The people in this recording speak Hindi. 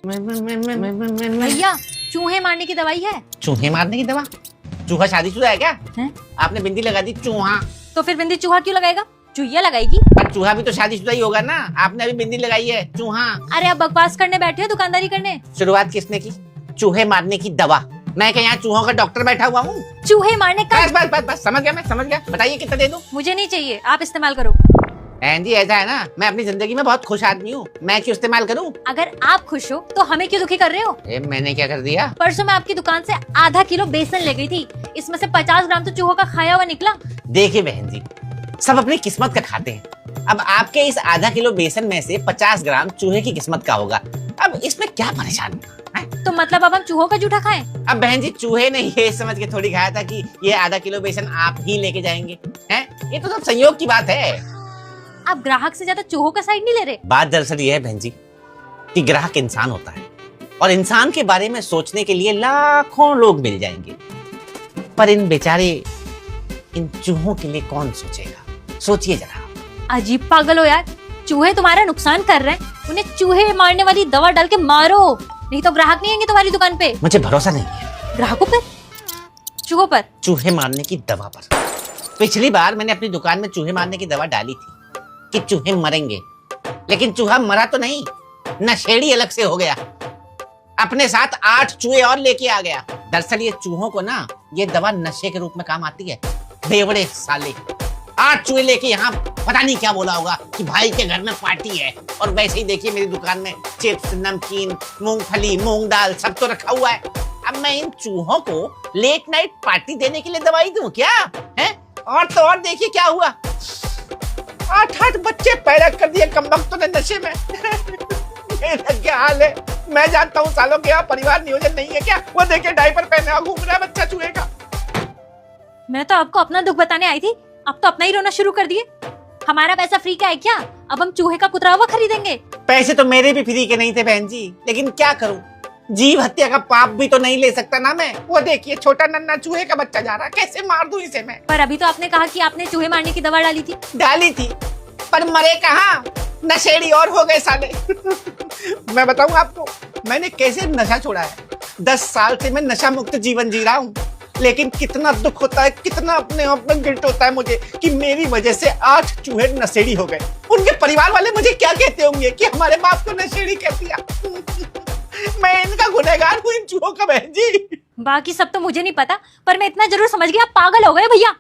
भैया चूहे मारने की दवाई है। चूहे मारने की दवा? चूहा शादीशुदा है क्या? है? आपने बिंदी लगा दी चूहा। तो फिर बिंदी चूहा क्यों लगाएगा? चूहिया लगाएगी। पर चूहा भी तो शादीशुदा ही होगा ना। आपने अभी बिंदी लगाई है चूहा। अरे अब बकवास करने बैठे हो दुकानदारी करने। शुरुआत किसने की? चूहे मारने की दवा। मैं क्या यहाँ चूहों का डॉक्टर बैठा हुआ हूँ? चूहे मारने का। बस बस बस बस समझ गया, मैं समझ गया। बताइए कितना दे दूं? मुझे नहीं चाहिए, आप इस्तेमाल करो। बहन जी ऐसा है ना, मैं अपनी जिंदगी में बहुत खुश आदमी हूँ, मैं क्यों इस्तेमाल करूँ? अगर आप खुश हो तो हमें क्यों दुखी कर रहे हो? मैंने क्या कर दिया? परसों मैं आपकी दुकान से आधा किलो बेसन ले गई थी, इसमें से 50 ग्राम तो चूहों का खाया हुआ निकला। देखिए बहन जी, सब अपनी किस्मत का खाते हैं। अब आपके इस आधा किलो बेसन में से 50 ग्राम चूहे की किस्मत का होगा। अब इसमें क्या परेशानी है? तो मतलब अब हम चूहों का जूठा खाएं? अब बहन जी चूहे ने ये समझ के थोड़ी खाया था कि ये आधा किलो बेसन आप ही लेके जाएंगे, हैं? ये तो सब संयोग की बात है। आप ग्राहक से ज्यादा चूहों का साइड नहीं ले रहे? बात दरअसल ये है बहन जी कि ग्राहक इंसान होता है और इंसान के बारे में सोचने के लिए लाखों लोग मिल जाएंगे, पर इन बेचारे इन चूहों के लिए कौन सोचेगा? सोचिए जरा। अजीब पागल हो यार, चूहे तुम्हारा नुकसान कर रहे हैं, उन्हें चूहे मारने वाली दवा डाल के मारो, नहीं तो ग्राहक नहीं आएंगे तुम्हारी दुकान पे। मुझे भरोसा नहीं है। ग्राहकों पर? चूहों पर? चूहे मारने की दवा पर। पिछली बार मैंने अपनी दुकान में चूहे मारने की दवा डाली थी कि चूहे मरेंगे, लेकिन चूहा मरा तो नहीं, नशेड़ी अलग से हो गया, अपने साथ 8 चूहे और लेके आ गया। दरअसल ये चूहों को ना ये दवा नशे के रूप में काम आती है। बेवड़े साले 8 चूहे लेके यहाँ पता नहीं क्या बोला होगा कि भाई के घर में पार्टी है, और वैसे ही देखिए मेरी दुकान में चिप्स, नमकीन, मूंगफली, मूंग दाल सब तो रखा हुआ है। अब मैं इन चूहों को लेट नाइट पार्टी देने के लिए दवाई दूं क्या? है? और तो और देखिए क्या हुआ, 8 बच्चे पैदा कर दिए कमबख्तों ने नशे में। मेरा क्या हाल है? मैं जानता हूँ सालों के यहाँ परिवार नियोजन नहीं है क्या? वो देखिए डायपर पहने घूम रहा है बच्चा चूहे का। मैं तो आपको अपना दुख बताने आई थी, अब तो अपना ही रोना शुरू कर दिए। हमारा पैसा फ्री का है क्या? अब हम चूहे का कुतरा हुआ खरीदेंगे। पैसे तो मेरे भी फ्री के नहीं थे बहन जी, लेकिन क्या करूं, जीव हत्या का पाप भी तो नहीं ले सकता ना मैं। वो देखिए छोटा नन्ना चूहे का बच्चा जा रहा, कैसे मार दूं इसे मैं? पर अभी तो आपने कहा कि आपने चूहे मारने की दवा डाली थी। डाली थी पर मरे कहाँ, नशेड़ी और हो गए साले। मैं बताऊं आपको मैंने कैसे नशा छोड़ा है। 10 साल से मैं नशा मुक्त जीवन जी रहा हूँ, लेकिन कितना दुख होता है, कितना अपने आप में गिल्ट होता है मुझे कि मेरी वजह से 8 चूहे नशेड़ी हो गए। उनके परिवार वाले मुझे क्या कहते होंगे कि हमारे बाप को नशेड़ी कह दिया। मैं इनका गुनहगार हूँ, इन चूहों का बहन जी। बाकी सब तो मुझे नहीं पता, पर मैं इतना जरूर समझ गया, आप पागल हो गए भैया।